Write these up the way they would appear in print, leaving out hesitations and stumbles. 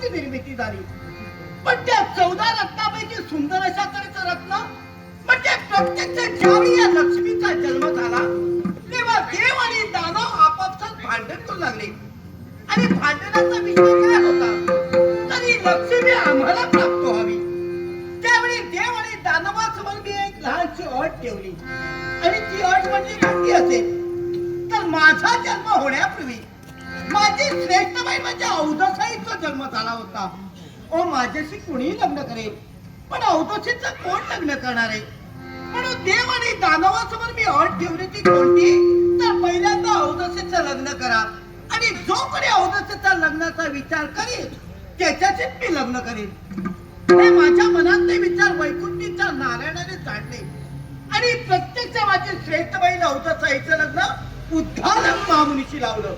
रत्नाची निर्मिती झाली. पण त्या 14 रत्नापैकी सुंदर अशा तऱ्हेचं रत्न म्हणजे प्रत्यक्ष ज्यावेळी या लक्ष्मीचा जन्म झाला तेव्हा देव आणि दानव आपापसात भांडण करू लागले. आणि भांडणाचा विषय काय होता तर ही लक्ष्मी आम्हाला प्राप्त व्हावी. त्यावेळी देव आणि दानवासमोर मी एक लहानशी अट ठेवली आणि ती अट म्हणजे कोणती असेल तर माझा जन्म होण्यापूर्वी माझी श्रेष्ठ बाई म्हणजे औदसाईचा जन्म झाला होता. ओ माझ्याशी कुणीही लग्न करेल पण औदशीचं कोण लग्न करणार आहे. म्हणून देव आणि दानवासमोर मी अट ठेवली ती कोणती तर पहिल्यांदा औदशीचं लग्न करा आणि जो कोणी औदशीच्या लग्नाचा विचार करेल त्याच्याशीच मी लग्न करेन. हे माझ्या मनातले विचार वैकुंठीच्या नारायणाने जाणले आणि प्रत्यक्ष माझे श्रेष्ठ बाई औदसाईचं लग्न उद्धालक महामुनीशी लावलं.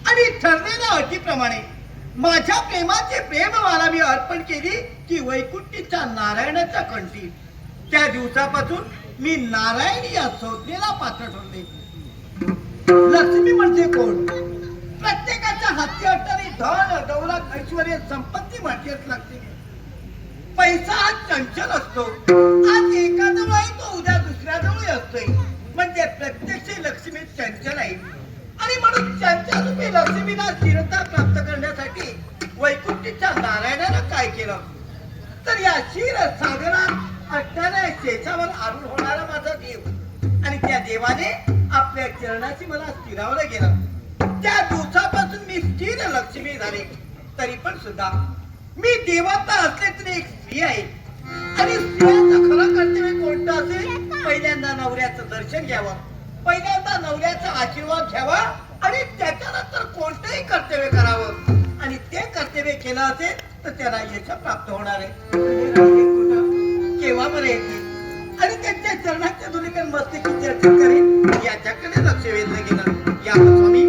आणि ठरलेल्या अटीप्रमाणे माझ्या प्रेमाचे प्रेममाला मी अर्पण केली की वैकुंठीच्या नारायणाच्या कंठी. त्या दिवसापासून मी नारायण या संज्ञेला पात्र ठरले. लक्ष्मी म्हणजे कोण प्रत्येकाच्या हाती असणारी धन दौलत ऐश्वर संपत्ती म्हणजेच लागते. पैसा हा चंचल असतो. आज एकाजवळ आहे तो उद्या दुसऱ्याजवळ असतोय. म्हणजे प्रत्यक्ष लक्ष्मी चंचल आहे आणि म्हणून चंचल रूपी लक्ष्मीला स्थिरता प्राप्त करण्यासाठी वैकुंठीच्या नारायणानं काय केलं तर या क्षीर सागरात असणाऱ्या शेषावर आरूढ होणारा माझा देव आणि त्या देवाने आपल्या चरणाची मला स्थिरावलं गेलं. त्या दिवसापासून मी स्थिर लक्ष्मी झाले. तरी पण सुद्धा मी देवता असले तरी एक स्त्री आहे आणि स्त्रियांचं खरं कर्तव्य कोणतं असेल पहिल्यांदा नवऱ्याचं दर्शन घ्यावं, पहिल्यांदा नवऱ्याचा आशीर्वाद घ्यावा आणि त्याच्यानंतर कोणतंही कर्तव्य करावं. आणि ते कर्तव्य केलं असेल तर त्याला यश प्राप्त होणार आहे. केव्हा बरं येते आणि त्यांच्या चरणाच्या धुलीकडे मस्तकी चर्चा करेन याच्याकडे लक्ष वेधलं गेलं. या स्वामी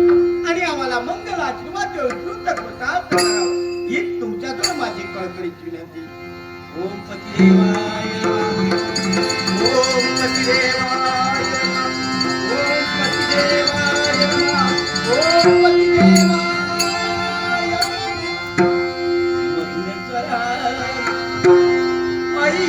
आणि आम्हाला मंगल आशीर्वाद देऊन कृतार्थ करावं ही तुमच्याजवळ माझी कळकळीची विनंती. ओम पतिदेवाय ओम पतिदेवाय ओम पतिदेवाय ओम पतिदेवाय मधुरेश्वरा आई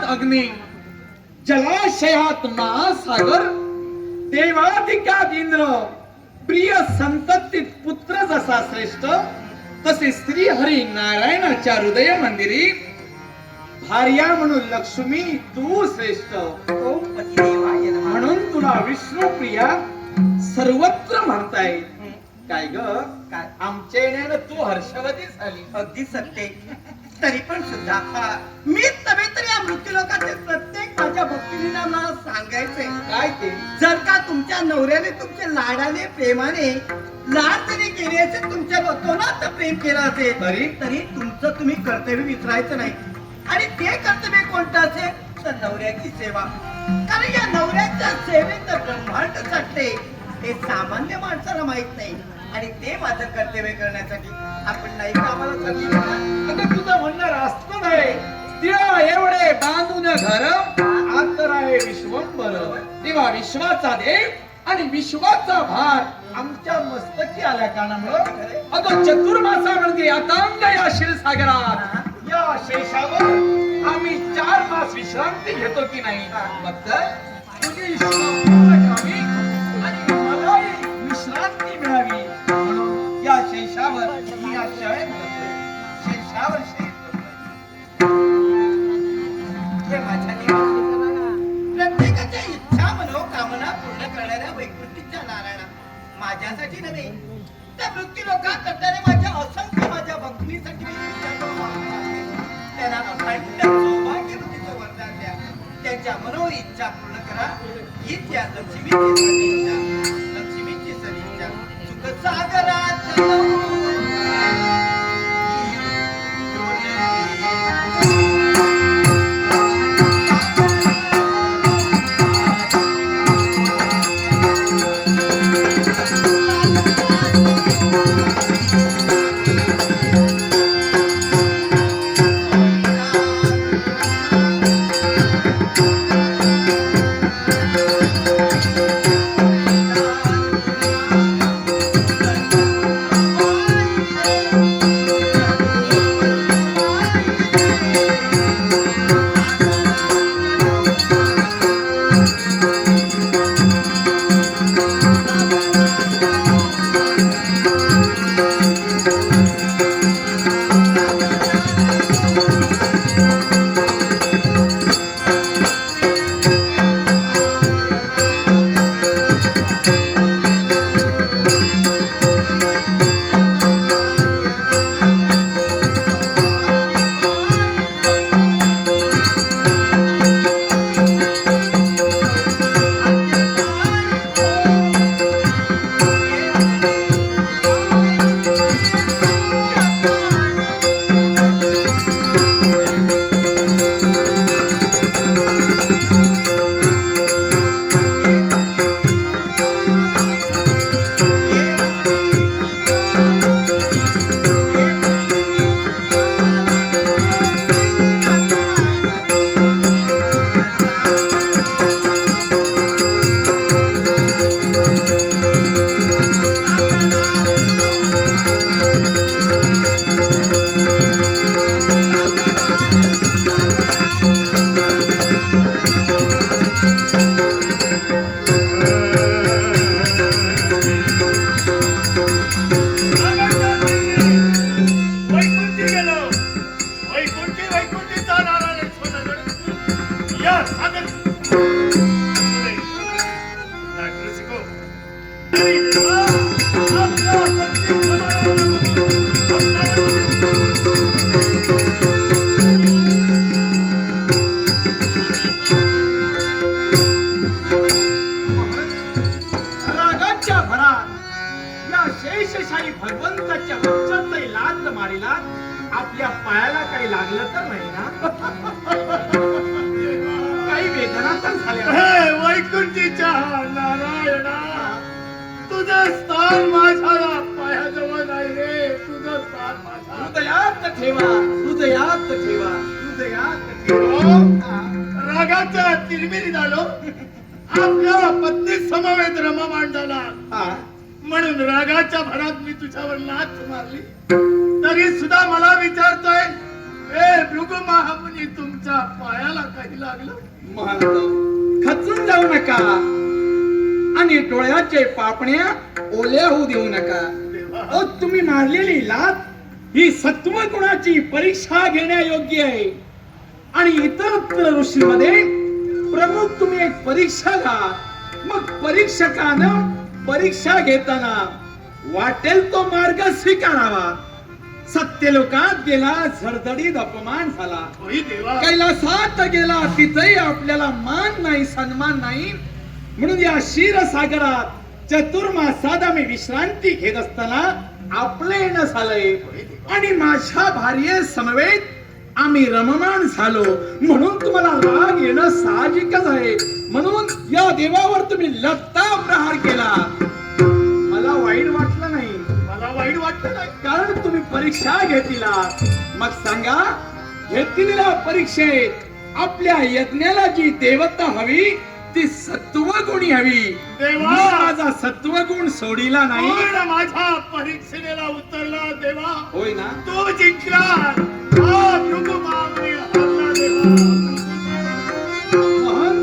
अग्नी, जलाशयात महासागर, देवाधिकात इंद्र, प्रिय संततीत पुत्र जसा श्रेष्ठ, तसे श्री हरी नारायणाच्या हृदय मंदिरी भार्या म्हणून लक्ष्मी तू श्रेष्ठ. ओम पतिदेवाय नमः. म्हणून तुला विष्णू प्रिया सर्वत्र म्हणताय. काय ग, काय? आमच्या येण्यानं तू हर्षवती झाली. अगदी सत्य. तरी पण सुद्धा मीच नव्हे तर या मृत्यूलोकाचे प्रत्येक माझ्या भक्तीला मला सांगायचंय. काय ते? जर का तुमच्या नवऱ्याने तुमच्या लाडाने प्रेमाने लाड जरी केली असेल, तुमच्या तोंडात प्रेम केलं असेल, तरी तुमचं तुम्ही कर्तव्य विसरायचं नाही. आणि ते कर्तव्य कोणतं असेल तर नवऱ्याची सेवा. कारण या नवऱ्याच्या सेवेत ब्रह्मांड चाटते हे सामान्य माणसाला माहित नाही. आणि ते माझं कर्तव्य करण्यासाठी आपण नाही का आम्हाला सांगितलं ना? आता तुझं म्हणणं रास्त नाही. तिळा एवढे बांधून घर आतर आहे विश्वंभर. तेव्हा विश्वाचा देव आणि विश्वाचा भार आमच्या मस्तकी आल्या कारणामुळं अगं चतुर्मासामध्ये अतांग या क्षीरसागरात या शेषावर आम्ही 4 मास विश्रांती घेतो की नाही. फक्त तुझी इच्छा पूर्ण करावी आणि मलाही विश्रांती मिळावी म्हणून या शेषावर मी या शाळेत बसलोय. शेषावर शेष हे माझ्या देवा, प्रत्येकाच्या इच्छा मनोकामना पूर्ण करणाऱ्या वैकुंठीच्या नारायणा माझ्यासाठी नव्हे त्या मृत्यूलोकात करणाऱ्या माझ्या असंख्य माझ्या भक्तीसाठी मी तुमच्याकडे मागतो आहे. त्यांना अखंड सौभाग्यवतीचं वरदान द्या. त्यांच्या मनो इच्छा पूर्ण करा. हीच या लक्ष्मीची सदिच्छा, लक्ष्मीची सदिच्छा. सुख सागरात शेषशाही भगवंताच्या उच्चातही लात मारिला आपल्या पायाला काही लागलं तर नाही ना? काही वेदना तर झाल्या. वैकुंठीच्या नारायणा, तुझं स्थान माझ्या पायाजवळ नाही रे. तुझं स्थान माझ्या हृदयात ठेवा, हृदयात ठेवा, हृदयात ठेवा. रागाच्या तिरमिरी झालो. आपल्या पत्नी समवेत रमा मांडला म्हणून रागाच्या भरात मी तुझ्यावर लाथ मारली. तरी सुद्धा मला विचारतोय, ए भृगु महामुनी की तुमच्या पायाला काही लागलं? महंत खचून जाऊ नका आणि डोळ्याचे पापण्या ओल्या होऊ देऊ नका. ओ तुम्ही मारलेली लात ही सत्व गुणाची परीक्षा घेण्यायोग्य आहे. आणि इतर ऋषीमध्ये प्रमुख तुम्ही एक परीक्षा घ्या. मग परीक्षकानं परीक्षा घेताना वाटेल तो मार्ग स्वीकारावा. सत्यलोकात गेला झडझडीत अपमान झाला, होय देवा. कैलासात गेला तिथेही आपल्याला मान नाही सन्मान नाही. म्हणून या क्षीरसागरात चतुर्मासात आम्ही विश्रांती घेत असताना आपले येणं झालंय आणि माझ्या भार्ये समवेत आम्ही रममाण झालो. म्हणून तुम्हाला राग येणं साहजिकच आहे. म्हणून या देवावर तुम्ही लत्ता प्रहार केला. मला वाईट वाटलं नाही, मला वाईट वाटलं नाही. कारण तुम्ही परीक्षा घेतलीला. मग सांगा, घेतलेल्या परीक्षेत आपल्या यज्ञाला जी देवता हवी ती सत्वगुणी हवी. देवा! मी माझा सत्वगुण सोडिला नाही. पूर्ण माझ्या परीक्षेला उतरला देवा. होय ना? तो जिंकला. हा भृगुमामुळे हरला देवा. महन,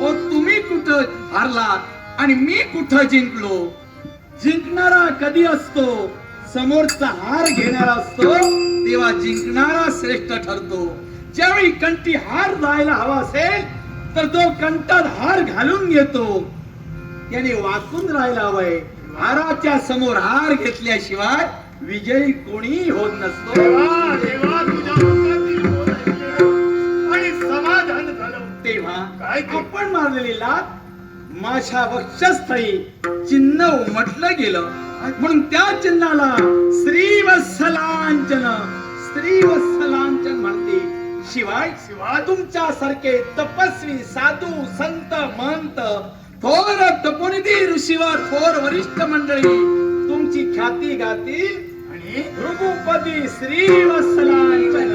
ओ तुम्ही कुठं हारलात आणि मी कुठं जिंकलो? जिंकणारा कधी असतो? समोरचा हार घेणारा असतो तेव्हा जिंकणारा श्रेष्ठ ठरतो. ज्यावेळी कंठी हार जायला हवा असेल तर तो कंठात हार घालून घेतो. त्याने वाचून राहायला हवंय. हाराच्या समोर हार घेतल्याशिवाय विजयी कोणी होत नसतो. देवा, देवा, तुझ्या मुखातील बोल ऐकले आणि समाधान झालं. तेव्हा काय ते? आपण मारलेली लात माझ्या वक्षस्थळी चिन्ह उमटलं गेलं. म्हणून त्या चिन्हाला श्रीवत्सलांचन श्रीवत्सलांचन म्हणते. शिवाय तुमच्यासारखे तपस्वी साधू संत महंत थोर तपोनिधी ऋषीवर थोर वरिष्ठ मंडळी तुमची ख्याती गातील आणि भृगुपदी श्रीवत्सलांचन.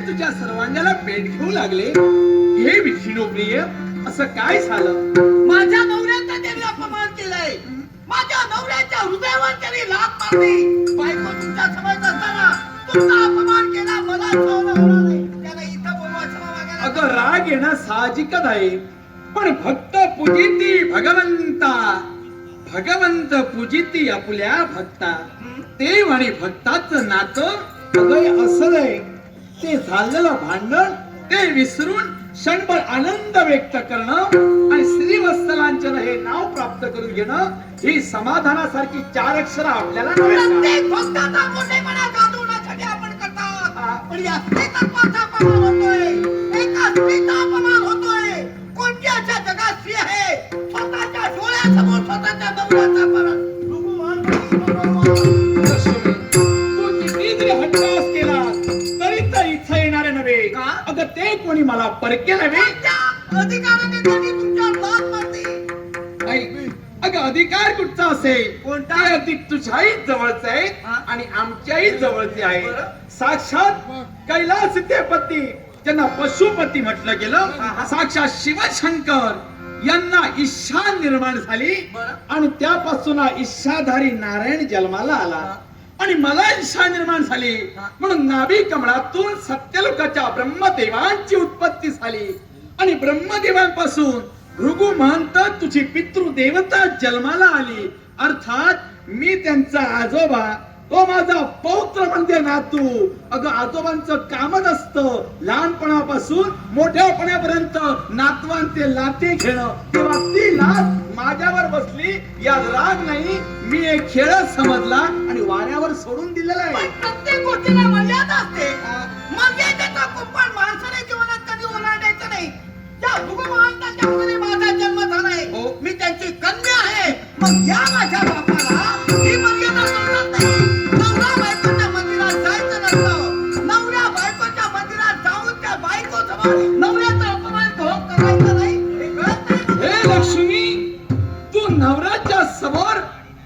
तुझ्या सर्वांना भेट घेऊ लागले. हे विष्णुप्रिय असं काय झालं? माझ्या नवऱ्याचा त्यांनी अपमान केलाय. माझ्या नवऱ्याच्या हृदयावर त्यांनी लाथ मारली. बायको तुमच्या समोर असताना तुमचा अपमान केला. मला सहन होणार नाही. त्याला इथं बोलवा क्षमा मागायला. अगं राग येणं साहजिकच आहे. पण भक्त पूजिती भगवंता, भगवंत पूजिती आपल्या भक्ता. देव आणि भक्ताचं नातं अगं असं आहे. ते झालेलं भांडण ते विसरून क्षणभर आनंद व्यक्त करणं आणि श्रीवत्सलांचन हे नाव प्राप्त करून घेणं ही समाधानासारखी 4 अक्षर आपल्याला प्रत्येक भक्ताचा मोठेपणा गाजवण्यासाठी आपण करतात. पण या स्त्रीतत्वाचा अपमान होतोय. एका स्त्रीचा अपमान होतोय. कोणत्या अशा जगात स्त्री आहे स्वतःच्या डोळ्यासमोर स्वतःच्या नवऱ्याचा अपमान? तू किती जरी हट्टास केला तरी तर इथं येणारे नव्हे. अगं ते कोणी मला परके नव्हे. अधिकाराने त्यांनी तुमच्यावर लाथ मारली. अगं अधिकार कुठचा असेल? कोणता? ते अगदी तुझ्याही जवळचे आहे आणि आमच्याही जवळचे आहे. साक्षात कैलासपती ज्यांना पशुपती म्हटलं गेलं, साक्षात शिवशंकर यांना इच्छा निर्माण झाली आणि त्यापासून इच्छाधारी नारायण जन्माला आला आणि मला इच्छा निर्माण झाली. म्हणून नाभी कमळातून सत्यलोकाच्या ब्रह्मदेवांची उत्पत्ती झाली आणि ब्रह्मदेवांपासून भृगु महंत तुझी पितृदेवता जन्माला आली. अर्थात मी त्यांचा आजोबा तो माझा पौत्र म्हणजे नातू. अगं आजोबांचं कामच असतं लहानपणापासून मोठ्यापणापर्यंत नातवांचे लाते घेणं. तेव्हा ती लाट माझ्यावर बसली, या राग नाही, मी एक खेळच समजला आणि वाऱ्यावर सोडून दिलेला आहे. पण प्रत्येक गोष्टीला मर्यादा असते. मर्यादेचा कुंपण माणसाने जीवनात कधी ओलांडायचं नाही. त्या भूगोलाच्या घरी माझा जन्म झालाय, हो. मी त्यांची कन्या आहे. मग या माझ्या बापाला ही मर्यादा समजत नाही. नवरा बायकोच्या मंदिरात जायचं नसतं. नवऱ्या बायकोच्या मंदिरात जाऊन त्या बायको समोर नवऱ्याचा अपमान करायचा नाही, हे कळत नाही. हे लक्ष्मी, तू नवऱ्याच्या समोर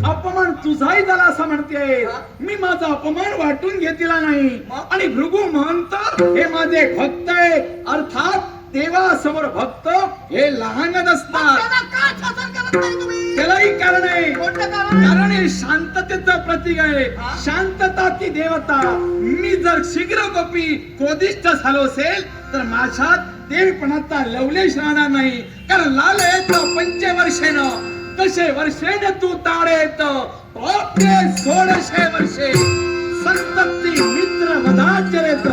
अपमान तुझाही झाला असं म्हणते. मी माझा अपमान वाटून घेतला नाही. आणि भृगू महंत हे माझे भक्त आहे. अर्थात देवासमोर भक्त हे लहानच मग असतात. त्याला का शासन करत नाही तुम्ही? त्यालाही कारण आहे. कोणतं कारण? कारण हे शांततेचं प्रतीक आहे. हा? शांतता ती देवता. मी जर शीघ्र गोपी क्रोधिष्ठ झालो असेल तर माझ्यात देवपणाचा लवलेश राहणार नाही. कारण लाल येत पंचवर्षेनं, तसे वर्षेने तू ताडेत ओके 1600 वर्षे. संतप्ती मित्र वधाचरेत.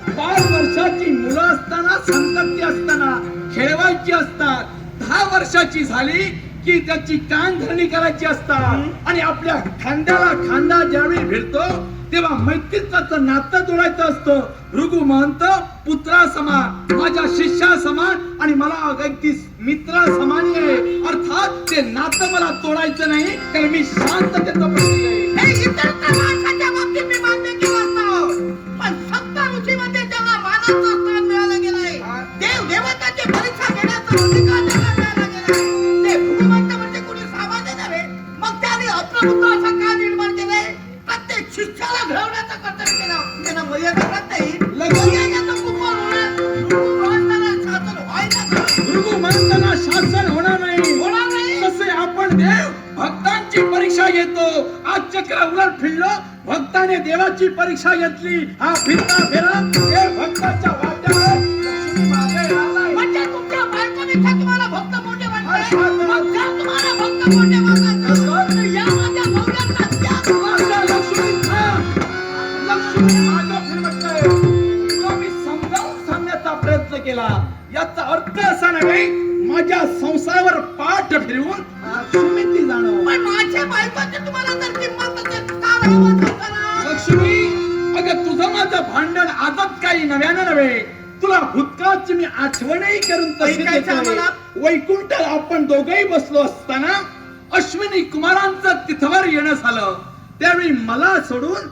5 वर्षाची मुलं असताना, संतप्ती असताना खेळवायची असतात. 10 वर्षाची झाली की त्याची कानधरणी करायची असतात. आणि आपल्या खांद्याला खांदा ज्यावेळी भिडतो तेव्हा मैत्रीचं नातं जोडायचं असतं. भृगू महंत पुत्रा समान, माझ्या शिष्या समान आणि मला अगदी मित्रा समानी आहे. अर्थात ते नातं मला तोडायचं नाही, कारण मी शांततेचं प्रतीक आहे. हे इतर तर माणसाच्या बाबतीत मी मान्य केलं असतं. पण सप्त ऋषीमध्ये ज्याला मानाचं स्थान मिळालं गेलंय, देव देवताची परीक्षा घेण्याचा अधिकार त्याला मिळाला गेलाय, ते भूमिमंत म्हणजे कोणी सामान्य नव्हे. मग त्याने अप्रभुत्व असं का निर्माण केलंय? प्रत्येक शिष्याला घडवण्याचं कर्तव्य केलं. त्यांना मर्यादा करत नाही. मर्यादेचं कुंपण होणार, भृगुमंताला शासन व्हायला नाही. भृगू महंताला शासन होणार नाही. होणार नाही. तसे आपण देव भक्तांची परीक्षा घेतो. आज चक्र उलट फिरलं, भक्ताने देवाची परीक्षा घेतली. हा फिरता फेरा हे भक्ताच्या वाट्यावर लक्ष्मी मागे आलाय. म्हणजे तुमच्या बायकोपेक्षा तुम्हाला भक्त मोठे वाटते. मग जर तुम्हाला भक्त मोठे वाटत असेल, तर या माझ्या नवऱ्याचा त्याग माझ्या लक्ष्मीचा, लक्ष्मी मागं फिरवतोय. तुला मी समजावून सांगण्याचा प्रयत्न केला. याचा अर्थ असा नव्हे माझ्या संसारावर पाठ फिरवून लक्ष्मीची जाणव. पण माझ्या बायकोची तुम्हाला जर किंमत असेल, का राहावं संसारात? लक्ष्मी, अगं तुझं माझं भांडण आजच काही नव्यानं नव्हे. तुला भूतकाळची मी आठवणही करून तशी ऐकायचं देतोय. आम्हाला? वैकुंठात आपण दोघेही बसलो असताना अश्विनी कुमारांचं तिथवर येणं झालं. त्यावेळी मला सोडून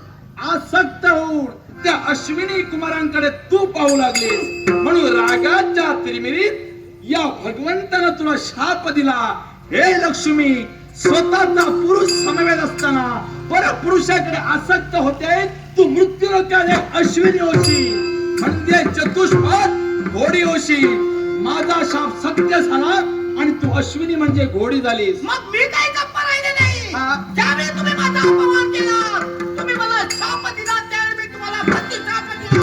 आसक्त होऊन त्या अश्विनी कुमारांकडे तू पाहू लागलीस. म्हणून रागाच्या तिरमिरीत या भगवंतानं तुला शाप दिला. हे लक्ष्मी, स्वतःचा पुरुष समवेत असताना परपुरुषाकडे आसक्त होते. तू मृत्यूलोकाने अश्विनी होशी, म्हणजे चतुष्पद घोडी होशी. माझा शाप सत्य झाला आणि तू अश्विनी म्हणजे घोडी झालीस. मग मी काही गप्प राहिले नाही. हा. ज्यावेळी तुम्ही माझा अपमान केला, तुम्ही मला शाप दिला, त्यावेळी मी तुम्हाला प्रतिशाप दिला.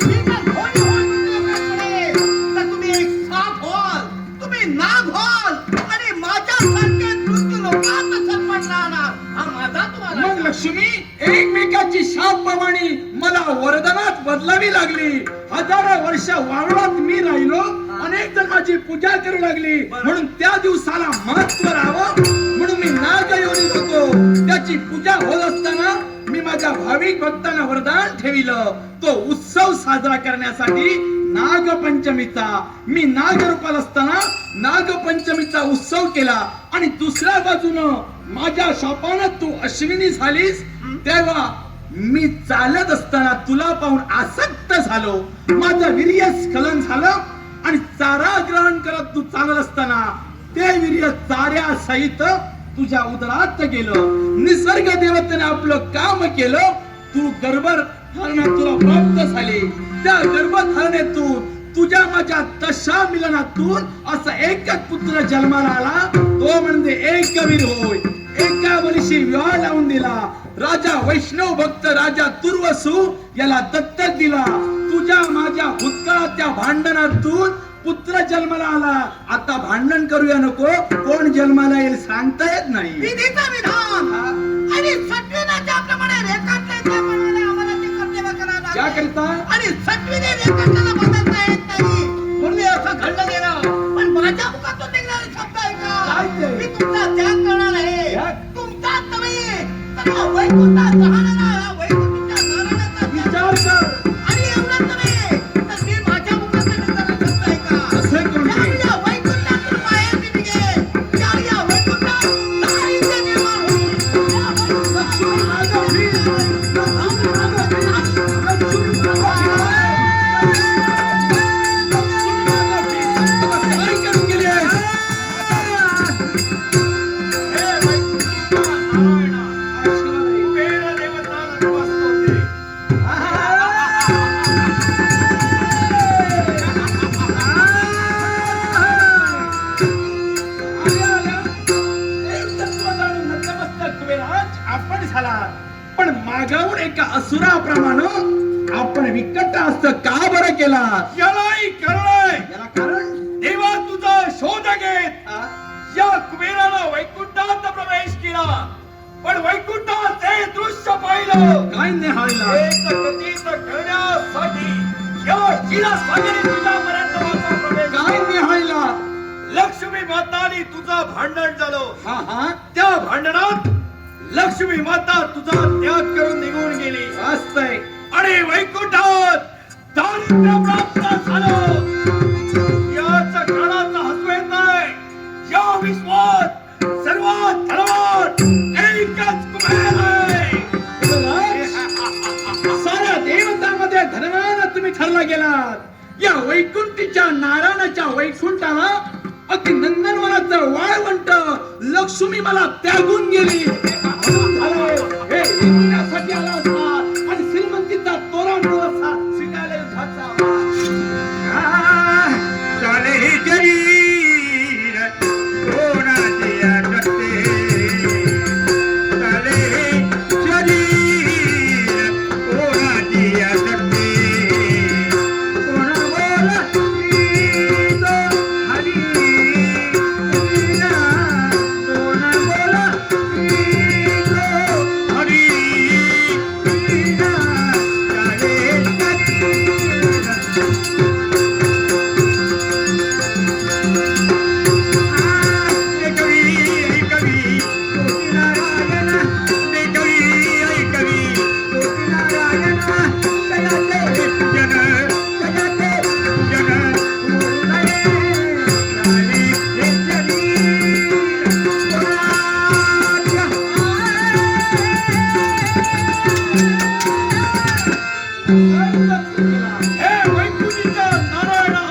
मी जर घोडी होऊन मृत्यूलोकाकडे, तर तुम्ही एक साप व्हाल, तुम्ही नाग व्हाल आणि माझ्यासारखे मृत्यूलोकात सरपट राहणार. हा माझा तुम्हाला मग लक्ष्मी, एकमेकाची शाप प्रमाणे मला वरदानात बदलावी लागली. हजारो वर्ष वावरात मी राहिलो, अनेक जण माझी पूजा करू लागली. म्हणून त्या दिवसाला महत्व राहावं म्हणून मी नागयोनीत होतो. त्याची पूजा होत असताना मी माझ्या भाविक भक्तांना वरदान ठेविलं. तो उत्सव साजरा करण्यासाठी नागपंचमीचा, मी नागरूपात असताना नागपंचमीचा उत्सव केला. आणि दुसऱ्या बाजूनं माझ्या शापानं तू अश्विनी झालीस. तेव्हा मी चालत असताना तुला पाहून आसक्त झालो. माझं वीर्य स्खलन झालं आणि चारा ग्रहण करत तू चालत असताना ते वीर्य चाऱ्या सहित तुझ्या उदरात गेलं. निसर्ग देवतेने आपलं काम केलं. तू गर्भधारणा तुला प्राप्त झाली. त्या गर्भधारणेतून तुझ्या माझ्या तशा मिलनातून असा एकच पुत्र जन्माला आला. तो म्हणजे एकवीर होय. एका वर्षी विवाह लावून दिला. राजा वैष्णव भक्त राजा तुर्वसू याला दत्तक दिला. तुझ्या माझ्या भूतकाळाच्या भांडणातून पुत्र जन्माला आला. आता भांडण करूया नको, कोण जन्माला येईल सांगता येत नाही. विधीचा विधान आणि सत्विनाच्या प्रमाणे रेखा सगळा वैकुंठात राहणारा हा वैकुंठीच्या नारायणाचा विचार कर. आणि एवढंच नाही तर मी माझ्या मुखात जरा शब्द आहे का असे करून घे. या वैकुंठातून बाहेर मी निघेन या वैकुंठात दारिद्र्य निर्माण होईल. या वैकुंठात काय करून गेली आहेस? हे वैकुंठीच्या नारायणा, कुबेर देवता नतमस्तके. आपण झाला पण मागाहून एका असुराप्रमाणे आपण विकट असत का बरं केला? यालाही कारण आहे. याला कारण देवा तुझा शोध घेत या कुबेराला वैकुंठात प्रवेश केला, पण वैकुंठात हे दृश्य पाहिलं. काय निहाळला? एक प्रतीत करण्यासाठी या क्षीरसागरी तुझ्यापर्यंत माझा प्रवेश काय केला. निहाळला? लक्ष्मी माताने तुझं भांडण झालं. हा हा त्या भांडणात लक्ष्मी माता तुझा त्याग करून निघून गेली वाचतय. आणि वैकुंठात दारिद्र्य प्राप्त झालं. याच काळाचा हसू येत नाही. या विश्वात सर्वात धनवान एकच कुबेर आहे. साऱ्या देवतांमध्ये धनवान तुम्ही ठरला गेलात. या वैकुंठीच्या नारायणाच्या वैकुंठाला अगदी नंदनवनाचं वाळवंट लक्ष्मी मला त्यागून गेली. म्हणून झालं हे विकण्यासाठी आला असता आणि श्रीमंतीचा तोरा मिळवला असता. शिकायला युद्धाचा चाले शरीर कोणाचे आटते. चाले शरीर कोणाचे आटते. कोणा बोला तो हरी कोणा बोला तो हरी हे वैकुंठीच्या नारायणा,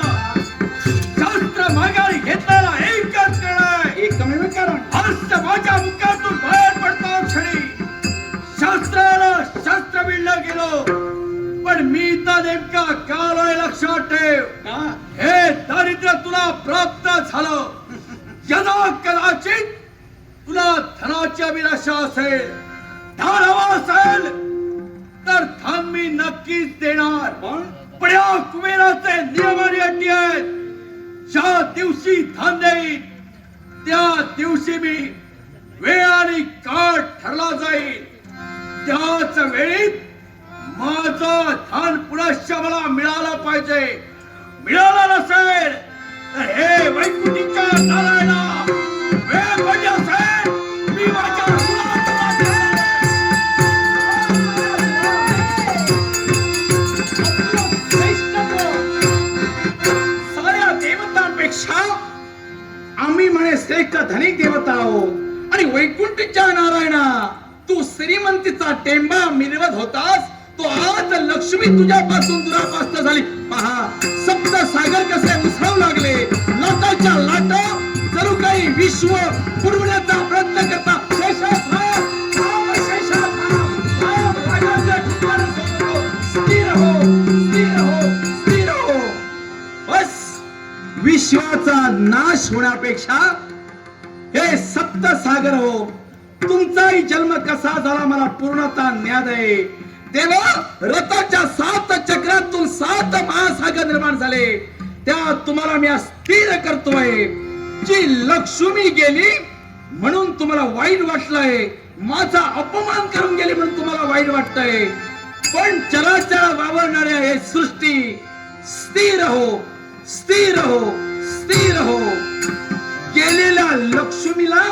शास्त्र माघारी घेतलेला एकच कळ आहे. एकमेव कारण हास्य माझ्या मुखातून बाहेर पडतो क्षणी शास्त्राला शस्त्र विणलं गेलो, पण मी तर नेमका काल आहे लक्षात ठेव. का? हे दारिद्र्य तुला प्राप्त झालं. यदा कदाचित तुला धनाची अभिलाषा असेल, धन हवा असेल तर धन मी नक्कीच देणार. पण या कुबेराचे नियम आणि अटी आहेत. ज्या दिवशी धन देईन त्या दिवशी मी वेळ आणि काळ ठरला जाईल. त्याच वेळी माझं धन पुनश्च मला मिळालं पाहिजे. मिळालं नसेल तर हे वैकुंठीच्या नारायणा वेळ पडली असेल मी माझ्या साऱ्या देवतांपेक्षा आम्ही म्हणे श्रेष्ठ धनिक देवता आहोत. आणि वैकुंठीच्या नारायणा तू श्रीमंतीचा टेंबा मिरवत होतास तो आज लक्ष्मी तुझ्यापासून दुरापास्त झाली. पहा सप्त सागर कसे उसळू लागले. लाटाच्या लाटा जणू काही विश्व बुडवण्याचा प्रयत्न करता. शेषात राम, राम शेषात राम, राम राजाच्या ठिकाणी सोडतो. स्थिर हो, स्थिर हो, स्थिर हो. बस विश्वाचा नाश होण्यापेक्षा हे सप्त सागर हो तुमचाही जन्म कसा झाला मला पूर्णता ज्ञात आहे. तेव्हा रथाच्या 7 चक्रातून 7 महासागर निर्माण झाले. त्या तुम्हाला मी स्थिर करतोय. जी लक्ष्मी गेली म्हणून तुम्हाला वाईट वाटलंय. माझा अपमान करून गेली म्हणून तुम्हाला वाईट वाटतंय. पण चराचर वावरणाऱ्या हे सृष्टी स्थिर हो, स्थिर हो, स्थिर हो. गेलेल्या लक्ष्मीला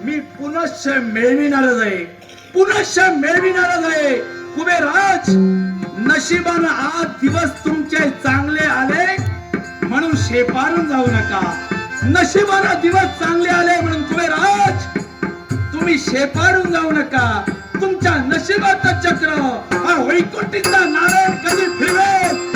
मी पुनश्च मिळविणारच आहे. पुनश्च मिळविणारच आहे. कुबेराज, नशिबानं आज दिवस तुमचे चांगले आले म्हणून शेपारून जाऊ नका. नशिबानं दिवस चांगले आले म्हणून कुबेराज तुम्ही शेपारून जाऊ नका. तुमच्या नशिबाचं चक्र हा वैकुंठीचा नारायण कधी फिरवेल